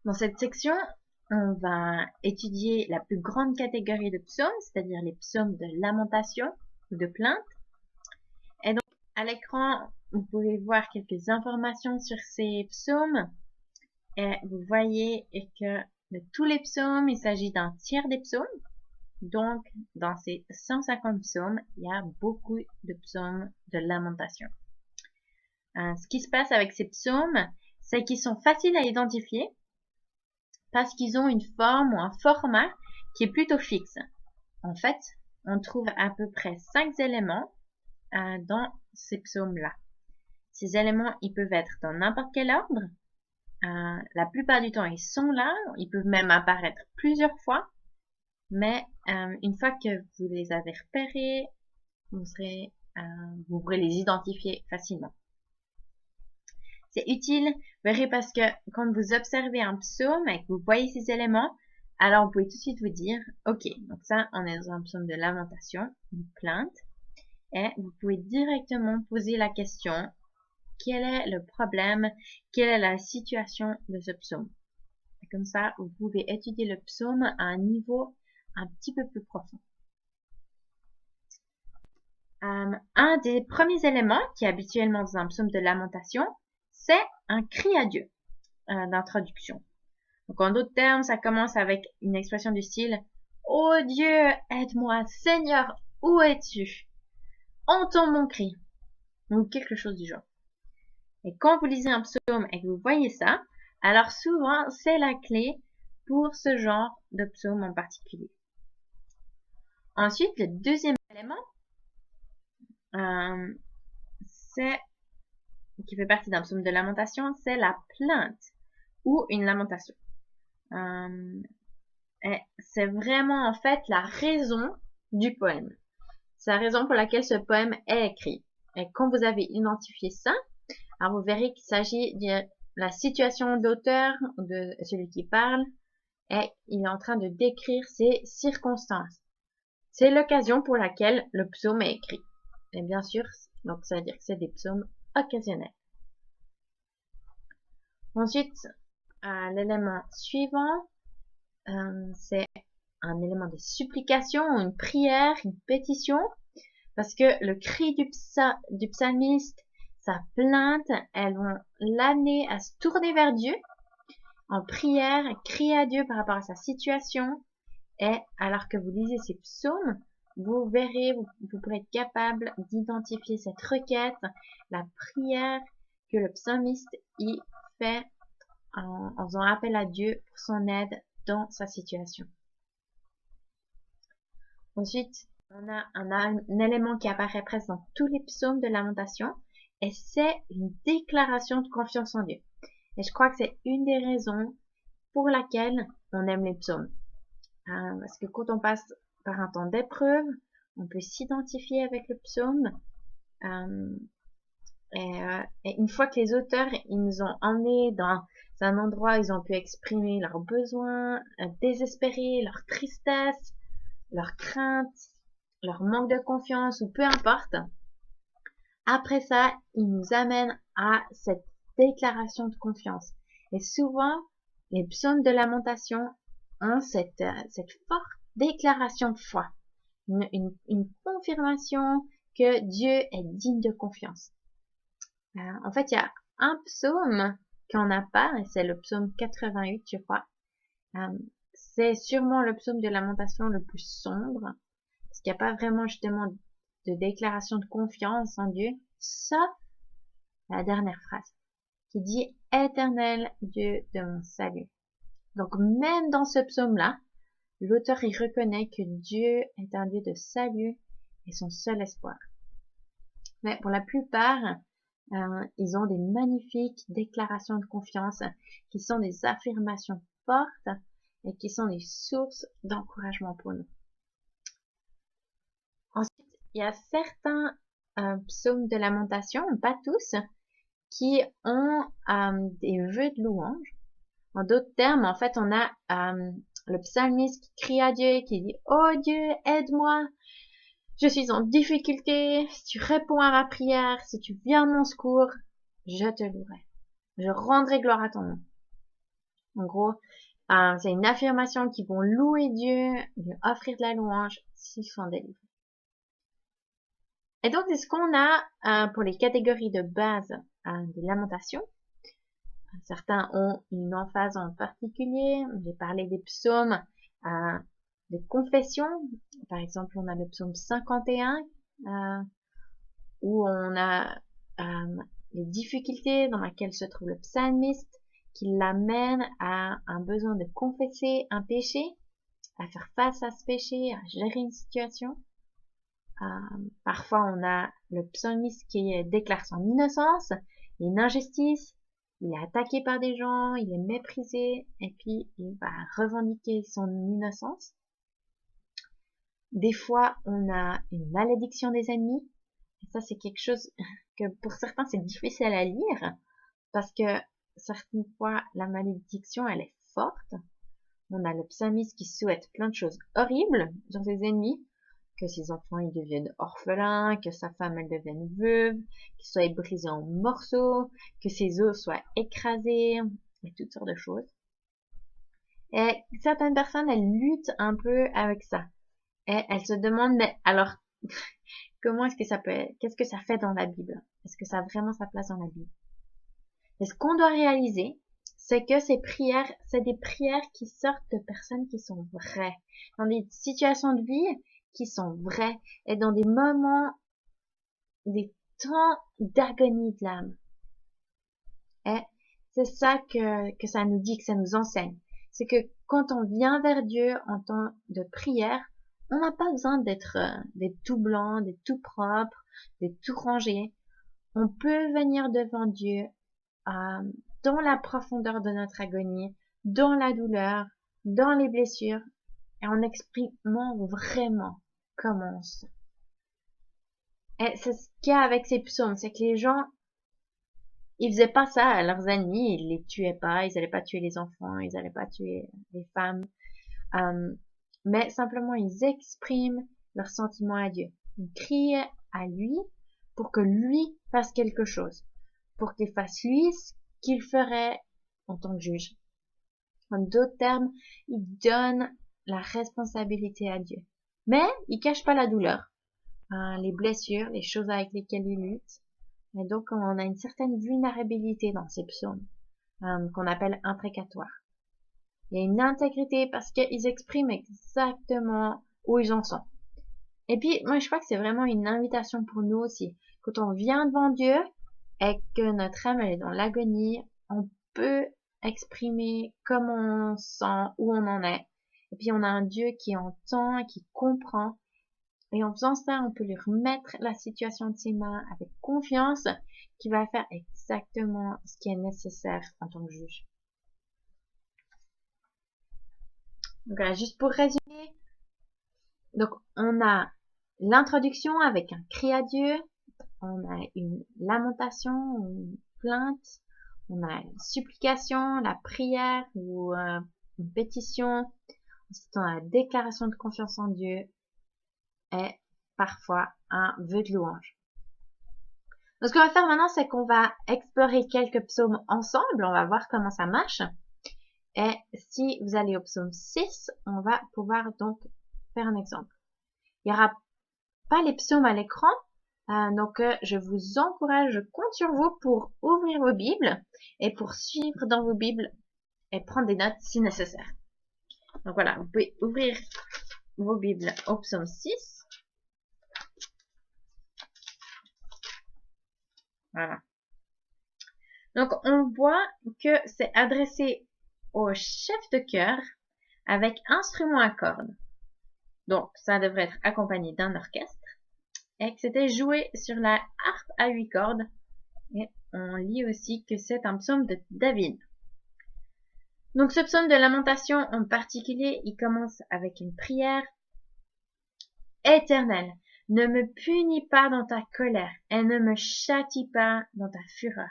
Dans cette section, on va étudier la plus grande catégorie de psaumes, c'est-à-dire les psaumes de lamentation ou de plainte. Et donc, à l'écran, vous pouvez voir quelques informations sur ces psaumes. Et vous voyez que de tous les psaumes, il s'agit d'un tiers des psaumes. Donc, dans ces 150 psaumes, il y a beaucoup de psaumes de lamentation. Ce qui se passe avec ces psaumes, c'est qu'ils sont faciles à identifier parce qu'ils ont une forme ou un format qui est plutôt fixe. En fait, on trouve à peu près 5 éléments dans ces psaumes-là. Ces éléments, ils peuvent être dans n'importe quel ordre. La plupart du temps, ils sont là. Ils peuvent même apparaître plusieurs fois. Mais une fois que vous les avez repérés, vous pourrez les identifier facilement. C'est utile, vous verrez, parce que quand vous observez un psaume et que vous voyez ces éléments, alors vous pouvez tout de suite vous dire, ok, donc ça, on est dans un psaume de lamentation, une plainte, et vous pouvez directement poser la question, quel est le problème, quelle est la situation de ce psaume. Et comme ça, vous pouvez étudier le psaume à un niveau un petit peu plus profond. Un des premiers éléments qui est habituellement dans un psaume de lamentation, c'est un cri à Dieu d'introduction. Donc en d'autres termes, ça commence avec une expression du style « Oh Dieu, aide-moi, Seigneur, où es-tu? Entends mon cri » ou quelque chose du genre. Et quand vous lisez un psaume et que vous voyez ça, alors souvent c'est la clé pour ce genre de psaume en particulier. Ensuite, le deuxième élément, qui fait partie d'un psaume de lamentation, c'est la plainte ou une lamentation. C'est vraiment en fait la raison du poème. C'est la raison pour laquelle ce poème est écrit. Et quand vous avez identifié ça, alors vous verrez qu'il s'agit de la situation de l'auteur, de celui qui parle, et il est en train de décrire ses circonstances. C'est l'occasion pour laquelle le psaume est écrit. Et bien sûr, donc ça veut dire que c'est des psaumes occasionnels. Ensuite, l'élément suivant, c'est un élément de supplication, une prière, une pétition, parce que le cri du psalmiste, sa plainte, elles vont l'amener à se tourner vers Dieu en prière, crier à Dieu par rapport à sa situation. Et alors que vous lisez ces psaumes, vous verrez, vous pourrez être capable d'identifier cette requête, la prière que le psalmiste y fait en faisant appel à Dieu pour son aide dans sa situation. Ensuite, on a un élément qui apparaît presque dans tous les psaumes de lamentation, et c'est une déclaration de confiance en Dieu. Et je crois que c'est une des raisons pour laquelle on aime les psaumes. Parce que quand on passe par un temps d'épreuve, on peut s'identifier avec le psaume. Et une fois que les auteurs ils nous ont emmenés dans un endroit où ils ont pu exprimer leurs besoins, désespérer, leur tristesse, leur crainte, leur manque de confiance, ou peu importe, après ça, ils nous amènent à cette déclaration de confiance. Et souvent, les psaumes de lamentation ont cette forte déclaration de foi, une confirmation que Dieu est digne de confiance. En fait, il y a un psaume qu'on n'a pas, et c'est le psaume 88, je crois. C'est sûrement le psaume de lamentation le plus sombre, parce qu'il n'y a pas vraiment justement de déclaration de confiance en Dieu, sauf la dernière phrase, qui dit « Éternel Dieu de mon salut ». Donc même dans ce psaume-là, l'auteur il reconnaît que Dieu est un Dieu de salut et son seul espoir. Mais pour la plupart, ils ont des magnifiques déclarations de confiance qui sont des affirmations fortes et qui sont des sources d'encouragement pour nous. Ensuite, il y a certains psaumes de lamentation, pas tous, qui ont des vœux de louange. En d'autres termes, en fait, on a le psalmiste qui crie à Dieu et qui dit « Oh Dieu, aide-moi, je suis en difficulté, si tu réponds à ma prière, si tu viens à mon secours, je te louerai. Je rendrai gloire à ton nom. » En gros, c'est une affirmation qu'ils vont louer Dieu, lui offrir de la louange s'ils sont délivrés. Et donc, c'est ce qu'on a pour les catégories de base des lamentations. Certains ont une emphase en particulier. J'ai parlé des psaumes de confession. Par exemple, on a le psaume 51 où on a les difficultés dans lesquelles se trouve le psalmiste qui l'amène à un besoin de confesser un péché, à faire face à ce péché, à gérer une situation. Parfois, on a le psalmiste qui déclare son innocence, une injustice, il est attaqué par des gens, il est méprisé, et puis il va revendiquer son innocence. Des fois, on a une malédiction des ennemis, et ça c'est quelque chose que pour certains c'est difficile à lire, parce que certaines fois la malédiction elle est forte. On a le psalmiste qui souhaite plein de choses horribles sur ses ennemis, que ses enfants ils deviennent orphelins, que sa femme elle devienne veuve, qu'il soit brisé en morceaux, que ses os soient écrasés, et toutes sortes de choses. Et certaines personnes elles luttent un peu avec ça. Et elles se demandent, mais alors, comment est-ce que ça peut être, qu'est-ce que ça fait dans la Bible? Est-ce que ça a vraiment sa place dans la Bible? Et ce qu'on doit réaliser, c'est que ces prières, c'est des prières qui sortent de personnes qui sont vraies, dans des situations de vie qui sont vraies, et dans des moments, des temps d'agonie de l'âme. Et c'est ça que ça nous dit, que ça nous enseigne. C'est que quand on vient vers Dieu en temps de prière, on n'a pas besoin d'être tout blanc, d'être tout propre, d'être tout rangé. On peut venir devant Dieu dans la profondeur de notre agonie, dans la douleur, dans les blessures, et en exprimant vraiment comment on se sent. Et c'est ce qu'il y a avec ces psaumes, c'est que les gens, ils faisaient pas ça à leurs ennemis, ils les tuaient pas, ils allaient pas tuer les enfants, ils allaient pas tuer les femmes, mais simplement ils expriment leurs sentiments à Dieu. Ils crient à lui pour que lui fasse quelque chose, pour qu'il fasse lui ce qu'il ferait en tant que juge. En d'autres termes, ils donnent la responsabilité à Dieu. Mais ils cachent pas la douleur, les blessures, les choses avec lesquelles ils luttent. Et donc on a une certaine vulnérabilité dans ces psaumes, qu'on appelle imprécatoire. Il y a une intégrité parce qu'ils expriment exactement où ils en sont. Et puis, moi, je crois que c'est vraiment une invitation pour nous aussi. Quand on vient devant Dieu et que notre âme elle est dans l'agonie, on peut exprimer comment on se sent, où on en est. Et puis, on a un Dieu qui entend, qui comprend. Et en faisant ça, on peut lui remettre la situation de ses mains avec confiance, qui va faire exactement ce qui est nécessaire en tant que juge. Donc voilà, juste pour résumer, donc on a l'introduction avec un cri à Dieu, on a une lamentation, une plainte, on a une supplication, la prière ou une pétition, ensuite on a la déclaration de confiance en Dieu et parfois un vœu de louange. Donc ce qu'on va faire maintenant, c'est qu'on va explorer quelques psaumes ensemble, on va voir comment ça marche. Et si vous allez au psaume 6, on va pouvoir donc faire un exemple. Il n'y aura pas les psaumes à l'écran, donc je vous encourage, je compte sur vous pour ouvrir vos Bibles et pour suivre dans vos Bibles et prendre des notes si nécessaire. Donc voilà, vous pouvez ouvrir vos Bibles au psaume 6. Voilà. Donc on voit que c'est adressé au chef de chœur avec instrument à cordes. Donc ça devrait être accompagné d'un orchestre et que c'était joué sur la harpe à 8 cordes. Et on lit aussi que c'est un psaume de David. Donc ce psaume de lamentation en particulier, il commence avec une prière. Éternel, ne me punis pas dans ta colère et ne me châtie pas dans ta fureur.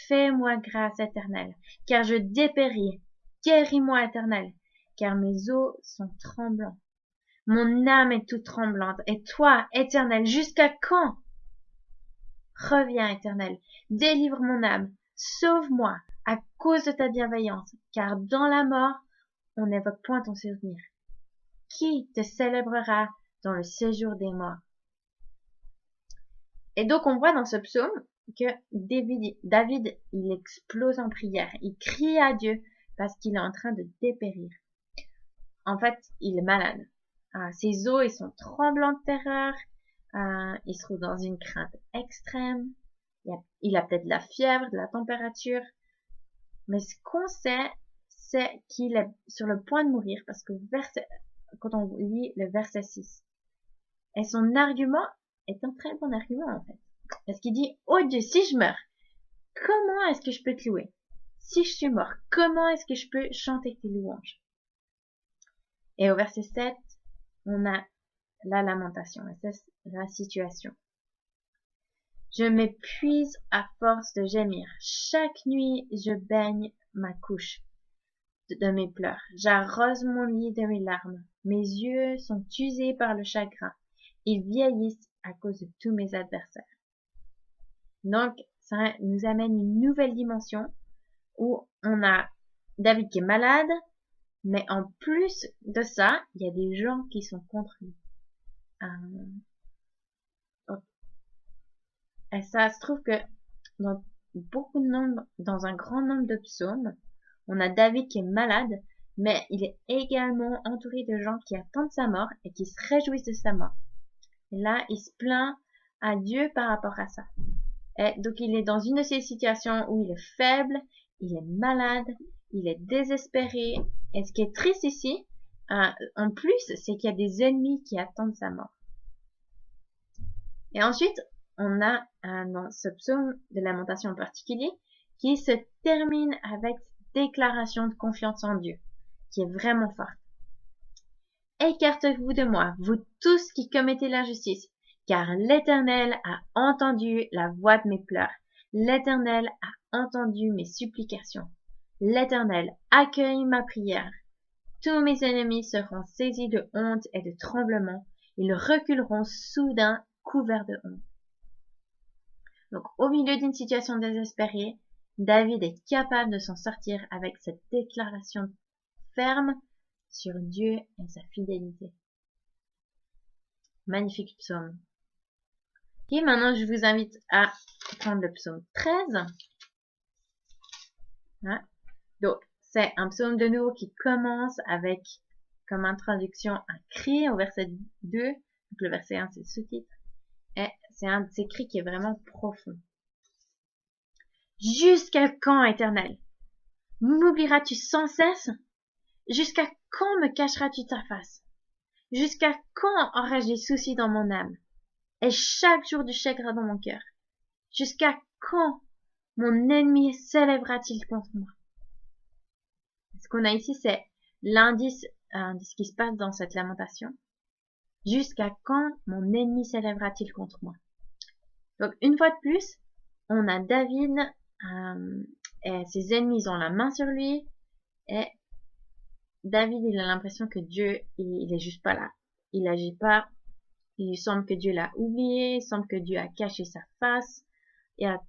Fais-moi grâce, Éternel, car je dépéris. Guéris-moi, Éternel, car mes os sont tremblants. Mon âme est toute tremblante. Et toi, Éternel, jusqu'à quand? Reviens, Éternel, délivre mon âme, sauve-moi, à cause de ta bienveillance, car dans la mort, on n'évoque point ton souvenir. Qui te célébrera dans le séjour des morts? Et donc on voit dans ce psaume que David, il explose en prière, il crie à Dieu parce qu'il est en train de dépérir. En fait, il est malade. Ses os, ils sont tremblants de terreur, il se trouve dans une crainte extrême, il a peut-être de la fièvre, de la température, mais ce qu'on sait, c'est qu'il est sur le point de mourir parce que quand on lit le verset 6, et son argument est un très bon argument en fait. Parce qu'il dit, oh Dieu, si je meurs, comment est-ce que je peux te louer? Si je suis mort, comment est-ce que je peux chanter tes louanges? Et au verset 7, on a la lamentation, la situation. Je m'épuise à force de gémir. Chaque nuit, je baigne ma couche de mes pleurs. J'arrose mon lit de mes larmes. Mes yeux sont usés par le chagrin. Ils vieillissent à cause de tous mes adversaires. Donc, ça nous amène une nouvelle dimension où on a David qui est malade, mais en plus de ça, il y a des gens qui sont contre lui. Et ça se trouve que dans dans un grand nombre de psaumes, on a David qui est malade, mais il est également entouré de gens qui attendent sa mort et qui se réjouissent de sa mort. Et là, il se plaint à Dieu par rapport à ça. Et donc, il est dans une de ces situations où il est faible, il est malade, il est désespéré. Et ce qui est triste ici, en plus, c'est qu'il y a des ennemis qui attendent sa mort. Et ensuite, on a dans ce psaume de lamentation en particulier, qui se termine avec déclaration de confiance en Dieu, qui est vraiment forte. Écartez-vous de moi, vous tous qui commettez l'injustice, car l'Éternel a entendu la voix de mes pleurs. L'Éternel a entendu mes supplications. L'Éternel accueille ma prière. Tous mes ennemis seront saisis de honte et de tremblement. Ils reculeront soudain couverts de honte. Donc, au milieu d'une situation désespérée, David est capable de s'en sortir avec cette déclaration ferme sur Dieu et sa fidélité. Magnifique psaume. Et maintenant, je vous invite à prendre le psaume 13. Donc, c'est un psaume de nouveau qui commence avec, comme introduction, un cri au verset 2. Donc, le verset 1, c'est le sous-titre. Et c'est un de ces cris qui est vraiment profond. Jusqu'à quand, Éternel? M'oublieras-tu sans cesse? Jusqu'à quand me cacheras-tu ta face? Jusqu'à quand aurai-je des soucis dans mon âme? Et chaque jour du chagrin dans mon cœur? Jusqu'à quand mon ennemi s'élèvera-t-il contre moi? Ce qu'on a ici, c'est l'indice de ce qui se passe dans cette lamentation. Jusqu'à quand mon ennemi s'élèvera-t-il contre moi? Donc, une fois de plus, on a David et ses ennemis ont la main sur lui, et David, il a l'impression que Dieu, il est juste pas là. Il agit pas. Il semble que Dieu l'a oublié. Il semble que Dieu a caché sa face. Il y a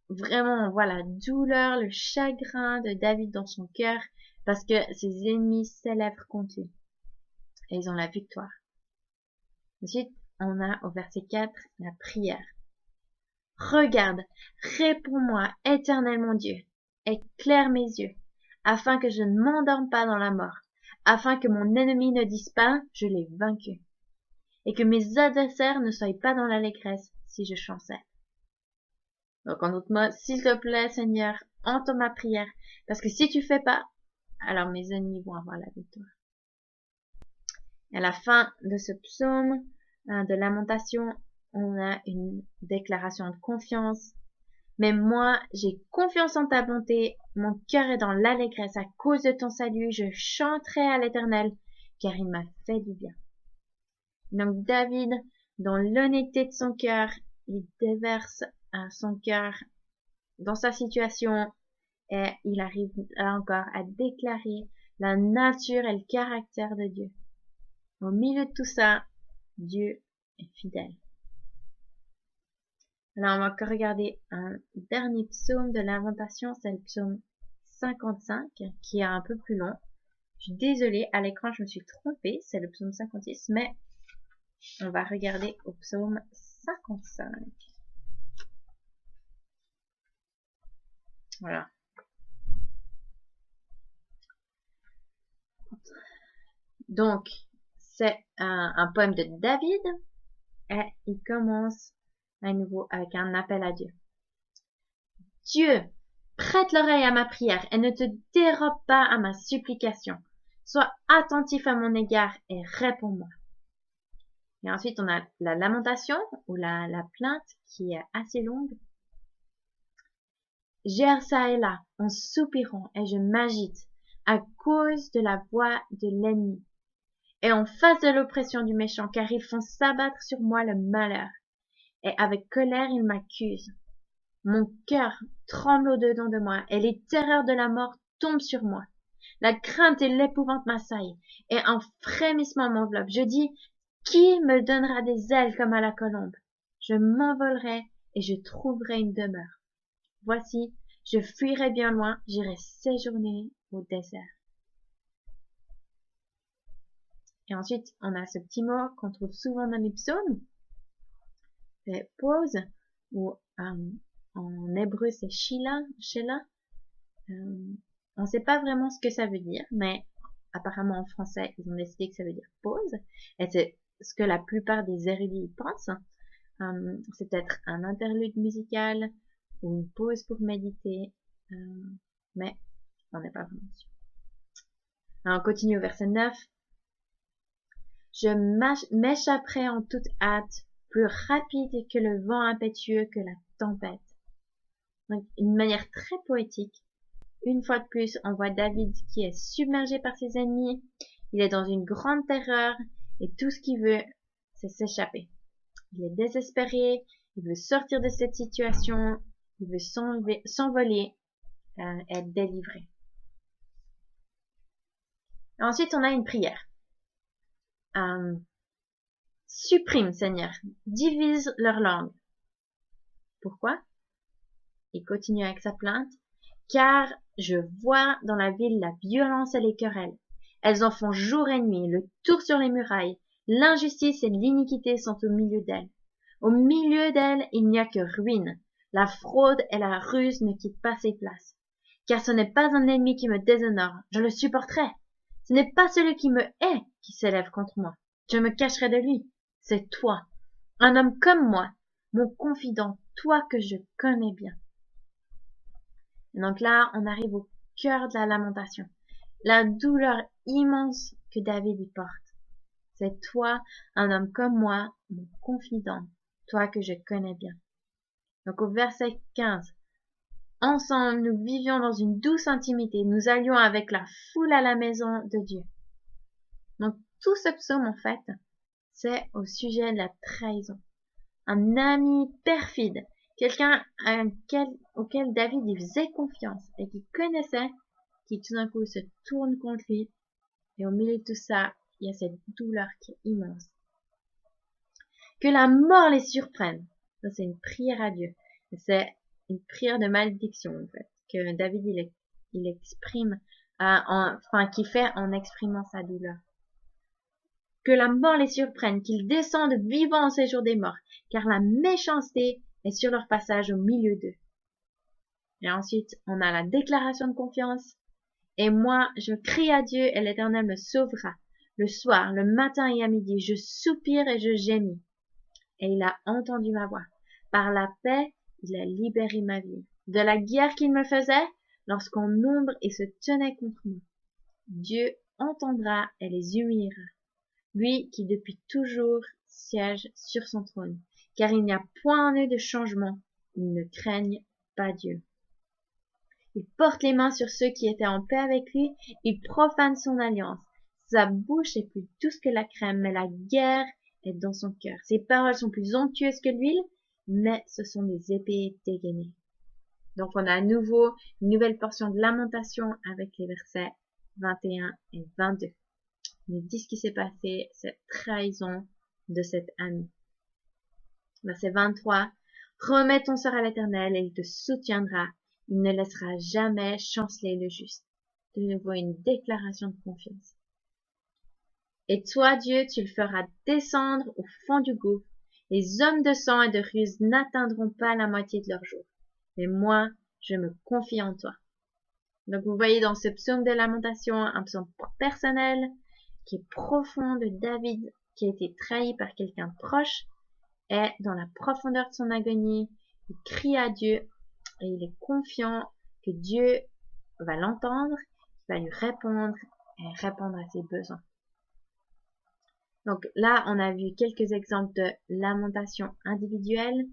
vraiment, on voit la douleur, le chagrin de David dans son cœur parce que ses ennemis s'élèvent contre lui. Et ils ont la victoire. Ensuite, on a au verset 4 la prière. Regarde, réponds-moi, Éternel mon Dieu, éclaire mes yeux, afin que je ne m'endorme pas dans la mort, afin que mon ennemi ne dise pas, je l'ai vaincu, et que mes adversaires ne soient pas dans l'allégresse si je chancelle. Donc en d'autres mots, s'il te plaît Seigneur, entends ma prière, parce que si tu fais pas, alors mes ennemis vont avoir la victoire. Et à la fin de ce psaume de lamentation, on a une déclaration de confiance. Mais moi, j'ai confiance en ta bonté, mon cœur est dans l'allégresse à cause de ton salut, je chanterai à l'Éternel, car il m'a fait du bien. Donc David, dans l'honnêteté de son cœur, il déverse son cœur dans sa situation et il arrive là encore à déclarer la nature et le caractère de Dieu. Au milieu de tout ça, Dieu est fidèle. Alors, on va encore regarder un dernier psaume de lamentation, c'est le psaume 55 qui est un peu plus long. Je suis désolée, à l'écran je me suis trompée, c'est le psaume 56, mais on va regarder au psaume 55. Voilà. Donc, c'est un poème de David et il commence à nouveau avec un appel à Dieu. Dieu, prête l'oreille à ma prière et ne te dérobe pas à ma supplication. Sois attentif à mon égard et réponds-moi. Et ensuite, on a la lamentation ou la plainte qui est assez longue. J'erre çà et là en soupirant et je m'agite à cause de la voix de l'ennemi et en face de l'oppression du méchant, car ils font s'abattre sur moi le malheur et avec colère ils m'accusent. Mon cœur tremble au-dedans de moi et les terreurs de la mort tombent sur moi. La crainte et l'épouvante m'assaillent et un frémissement m'enveloppe. Je dis, qui me donnera des ailes comme à la colombe? Je m'envolerai et je trouverai une demeure. Voici, je fuirai bien loin, j'irai séjourner au désert. Et ensuite, on a ce petit mot qu'on trouve souvent dans les psaumes. C'est pause, ou en hébreu c'est sheila. On ne sait pas vraiment ce que ça veut dire, mais apparemment en français, ils ont décidé que ça veut dire pause. Et c'est ce que la plupart des érudits pensent. C'est peut-être un interlude musical ou une pause pour méditer, mais on n'est pas vraiment sûr. Alors, on continue au verset 9. Je m'échapperai en toute hâte, plus rapide que le vent impétueux, que la tempête. Donc, une manière très poétique. Une fois de plus, on voit David qui est submergé par ses ennemis. Il est dans une grande terreur et tout ce qu'il veut, c'est s'échapper. Il est désespéré, il veut sortir de cette situation, il veut s'envoler, être délivré. Ensuite, on a une prière. Supprime, Seigneur, divise leur langue. Pourquoi? Il continue avec sa plainte. Car je vois dans la ville la violence et les querelles. Elles en font jour et nuit, le tour sur les murailles. L'injustice et l'iniquité sont au milieu d'elles. Au milieu d'elles, il n'y a que ruine. La fraude et la ruse ne quittent pas ses places. Car ce n'est pas un ennemi qui me déshonore, je le supporterai. Ce n'est pas celui qui me hait qui s'élève contre moi. Je me cacherai de lui. C'est toi, un homme comme moi, mon confident, toi que je connais bien. Et donc là, on arrive au cœur de la lamentation. La douleur immense que David y porte. C'est toi, un homme comme moi, mon confident, toi que je connais bien. Donc au verset 15. Ensemble, nous vivions dans une douce intimité. Nous allions avec la foule à la maison de Dieu. Donc tout ce psaume, en fait, c'est au sujet de la trahison. Un ami perfide, quelqu'un auquel David y faisait confiance et qui connaissait, qui tout d'un coup se tourne contre lui. Et au milieu de tout ça, il y a cette douleur qui est immense. Que la mort les surprenne. Ça, c'est une prière à Dieu. C'est une prière de malédiction, en fait, que David, il exprime, qu'il fait en exprimant sa douleur. Que la mort les surprenne, qu'ils descendent vivants au séjour des morts, car la méchanceté est sur leur passage au milieu d'eux. Et ensuite, on a la déclaration de confiance. Et moi, je crie à Dieu et l'Éternel me sauvera. Le soir, le matin et à midi, je soupire et je gémis. Et il a entendu ma voix. Par la paix, il a libéré ma vie. De la guerre qu'il me faisait, lorsqu'en nombre il se tenait contre moi. Dieu entendra et les humiliera. Lui qui depuis toujours siège sur son trône. Car il n'y a point en eux de changement. Ils ne craignent pas Dieu. Il porte les mains sur ceux qui étaient en paix avec lui. Il profane son alliance. Sa bouche est plus douce que la crème, mais la guerre est dans son cœur. Ses paroles sont plus onctueuses que l'huile, mais ce sont des épées dégainées. Donc on a à nouveau une nouvelle portion de lamentation avec les versets 21 et 22. Il nous dit ce qui s'est passé, cette trahison de cet ami. Verset 23. Remets ton sort à l'Éternel et il te soutiendra. Il ne laissera jamais chanceler le juste. De nouveau, une déclaration de confiance. Et toi, Dieu, tu le feras descendre au fond du gouffre. Les hommes de sang et de ruse n'atteindront pas la moitié de leur jour. Mais moi, je me confie en toi. Donc, vous voyez dans ce psaume de lamentation, un psaume personnel, qui est profond de David, qui a été trahi par quelqu'un de proche, et dans la profondeur de son agonie, il crie à Dieu, et il est confiant que Dieu va l'entendre, va lui répondre, et répondre à ses besoins. Donc là, on a vu quelques exemples de lamentation individuelle,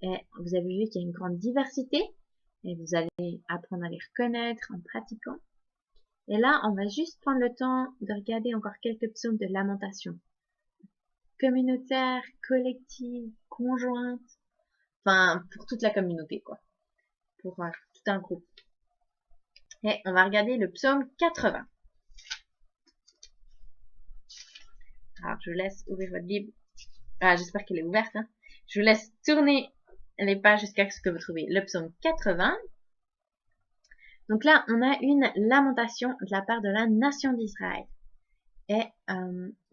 et vous avez vu qu'il y a une grande diversité, et vous allez apprendre à les reconnaître en pratiquant. Et là, on va juste prendre le temps de regarder encore quelques psaumes de lamentation. Communautaire, collective, conjointe, enfin pour toute la communauté quoi, pour tout un groupe. Et on va regarder le psaume 80. Alors je vous laisse ouvrir votre Bible. Ah, j'espère qu'elle est ouverte. Hein. Je vous laisse tourner les pages jusqu'à ce que vous trouviez le psaume 80. Donc là, on a une lamentation de la part de la nation d'Israël. Et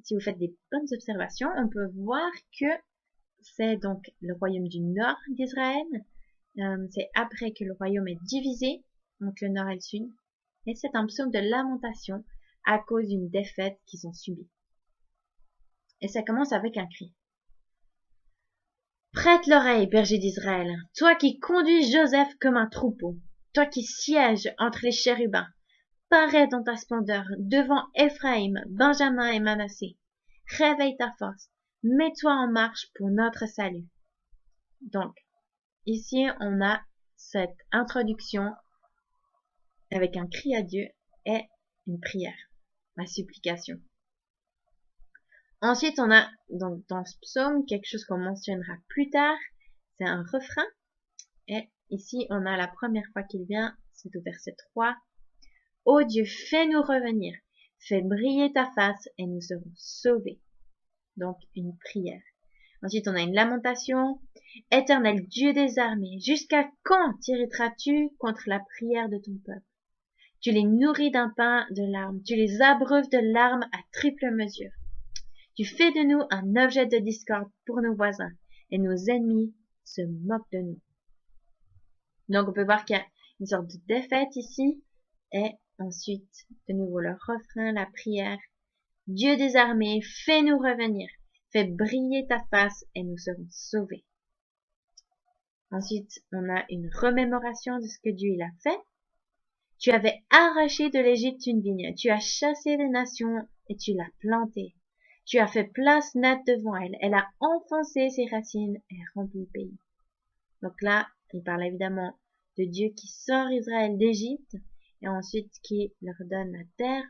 si vous faites des bonnes observations, on peut voir que c'est donc le royaume du nord d'Israël. C'est après que le royaume est divisé entre le nord et le sud. Et c'est un psaume de lamentation à cause d'une défaite qu'ils ont subie. Et ça commence avec un cri. Prête l'oreille, berger d'Israël, toi qui conduis Joseph comme un troupeau, toi qui sièges entre les chérubins, parais dans ta splendeur devant Éphraïm, Benjamin et Manassé. Réveille ta force, mets-toi en marche pour notre salut. Donc, ici, on a cette introduction avec un cri à Dieu et une prière, la supplication. Ensuite, on a donc dans ce psaume quelque chose qu'on mentionnera plus tard, c'est un refrain. Et ici, on a la première fois qu'il vient, c'est au verset 3. Ô Dieu, fais-nous revenir, fais briller ta face et nous serons sauvés. Donc, une prière. Ensuite, on a une lamentation. Éternel Dieu des armées, jusqu'à quand t'irriteras-tu contre la prière de ton peuple? Tu les nourris d'un pain de larmes, tu les abreuves de larmes à triple mesure. Tu fais de nous un objet de discorde pour nos voisins, et nos ennemis se moquent de nous. Donc, on peut voir qu'il y a une sorte de défaite ici, et ensuite, de nouveau, le refrain, la prière. Dieu des armées, fais-nous revenir, fais briller ta face, et nous serons sauvés. Ensuite, on a une remémoration de ce que Dieu il a fait. Tu avais arraché de l'Égypte une vigne, tu as chassé les nations, et tu l'as plantée. Tu as fait place nette devant elle. Elle a enfoncé ses racines et rempli le pays. Donc là, il parle évidemment de Dieu qui sort Israël d'Égypte et ensuite qui leur donne la terre.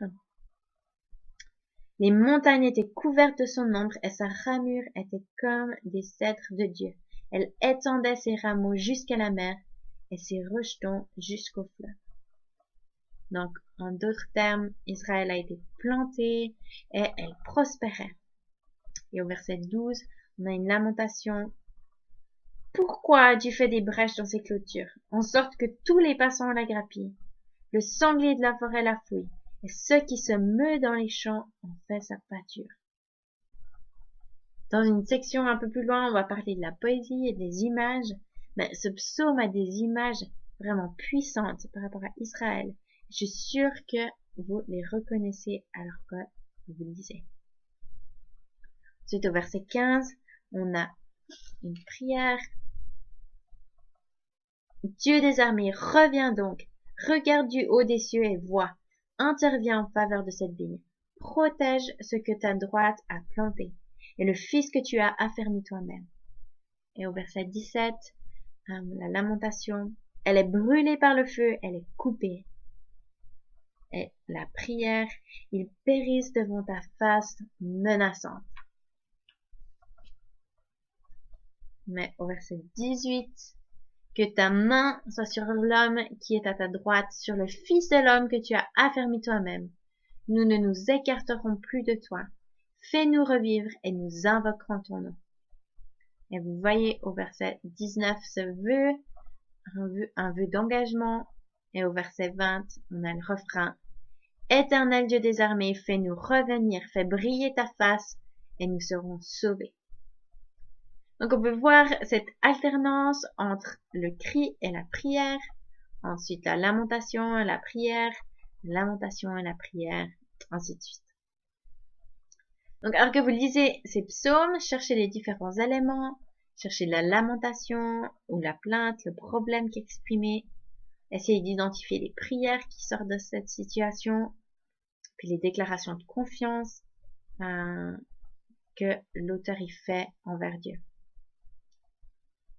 Les montagnes étaient couvertes de son ombre et sa ramure était comme des cèdres de Dieu. Elle étendait ses rameaux jusqu'à la mer et ses rejetons jusqu'au fleuve. Donc, en d'autres termes, Israël a été planté et elle prospérait. Et au verset 12, on a une lamentation. Pourquoi as-tu fait des brèches dans ces clôtures, en sorte que tous les passants la grappillent? Le sanglier de la forêt la fouille, et ceux qui se meuvent dans les champs en fait sa pâture. Dans une section un peu plus loin, on va parler de la poésie et des images. Mais ce psaume a des images vraiment puissantes par rapport à Israël. Je suis sûre que vous les reconnaissez alors que vous le lisez. Ensuite, au verset 15, on a une prière. Dieu des armées, reviens donc, regarde du haut des cieux et vois, interviens en faveur de cette vigne, protège ce que ta droite a planté, et le fils que tu as affermi toi-même. Et au verset 17, la lamentation, elle est brûlée par le feu, elle est coupée. Et la prière, ils périssent devant ta face menaçante. Mais au verset 18, que ta main soit sur l'homme qui est à ta droite, sur le Fils de l'homme que tu as affermi toi-même. Nous ne nous écarterons plus de toi. Fais-nous revivre et nous invoquerons ton nom. Et vous voyez au verset 19 ce vœu un vœu d'engagement. Et au verset 20, on a le refrain. Éternel Dieu des armées, fais-nous revenir, fais briller ta face et nous serons sauvés. Donc on peut voir cette alternance entre le cri et la prière, ensuite la lamentation et la prière, la lamentation et la prière, ainsi de suite. Donc alors que vous lisez ces psaumes, cherchez les différents éléments, cherchez la lamentation ou la plainte, le problème qui est exprimé, essayez d'identifier les prières qui sortent de cette situation, puis les déclarations de confiance que l'auteur y fait envers Dieu.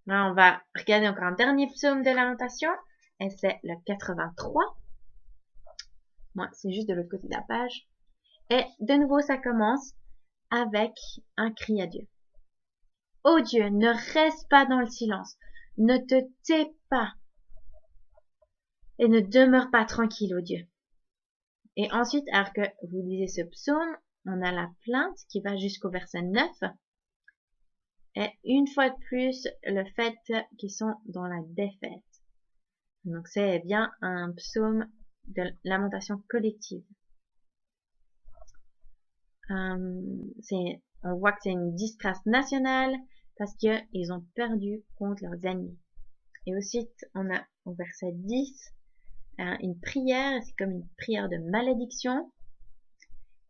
Là, on va regarder encore un dernier psaume de lamentation, et c'est le 83. Moi, c'est juste de l'autre côté de la page. Et de nouveau, ça commence avec un cri à Dieu. Ô Dieu, ne reste pas dans le silence, ne te tais pas, et ne demeure pas tranquille, ô Dieu. Et ensuite, alors que vous lisez ce psaume, on a la plainte qui va jusqu'au verset 9. Et une fois de plus, le fait qu'ils sont dans la défaite. Donc c'est bien un psaume de lamentation collective. On voit que c'est une disgrâce nationale parce qu'ils ont perdu contre leurs ennemis. Et ensuite, on a au verset 10 une prière, c'est comme une prière de malédiction.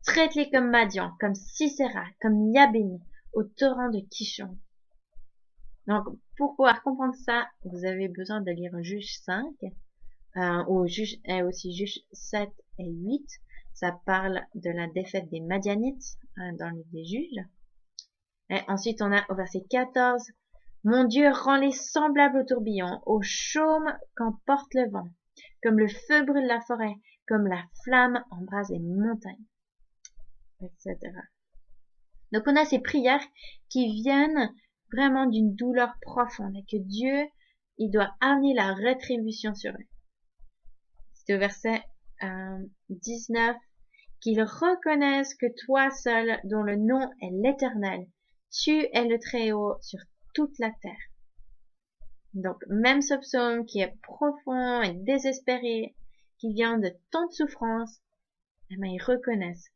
Traite-les comme Madian, comme Sisera, comme Yabin, au torrent de Kishon. Donc, pour pouvoir comprendre ça, vous avez besoin de lire Juge 5, et aussi Juge 7 et 8. Ça parle de la défaite des Madianites dans le livre des Juges. Et ensuite, on a au verset 14, mon Dieu rend-les semblables au tourbillon, au chaume qu'emporte le vent, comme le feu brûle la forêt, comme la flamme embrase les montagnes, etc. Donc, on a ces prières qui viennent vraiment d'une douleur profonde et que Dieu, il doit amener la rétribution sur eux. C'est au verset 19, qu'ils reconnaissent que toi seul, dont le nom est l'Éternel, tu es le Très-Haut sur toute la terre. Donc, même ce psaume qui est profond et désespéré, qui vient de tant de souffrance, eh bien, ils reconnaissent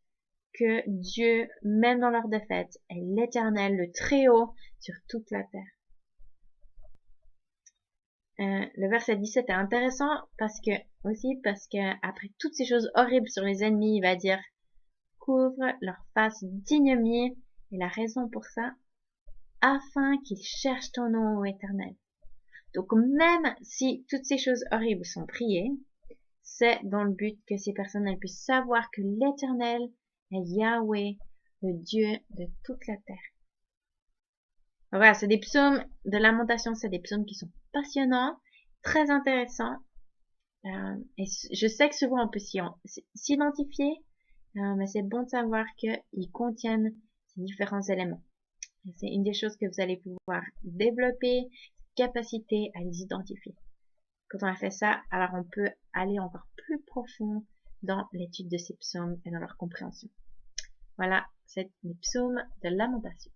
que Dieu, même dans leur défaite, est l'Éternel, le Très-Haut sur toute la terre. Le verset 17 est intéressant parce que après toutes ces choses horribles sur les ennemis, il va dire couvre leur face d'ignominie, et la raison pour ça, afin qu'ils cherchent ton nom, ô Éternel. Donc même si toutes ces choses horribles sont priées, c'est dans le but que ces personnes elles puissent savoir que l'Éternel est Yahweh, le Dieu de toute la terre. Voilà, c'est des psaumes de lamentation, c'est des psaumes qui sont passionnants, très intéressants. Et je sais que souvent on peut s'identifier, mais c'est bon de savoir qu'ils contiennent ces différents éléments. Et c'est une des choses que vous allez pouvoir développer, capacité à les identifier. Quand on a fait ça, alors on peut aller encore plus profond dans l'étude de ces psaumes et dans leur compréhension. Voilà, c'est les psaumes de lamentation.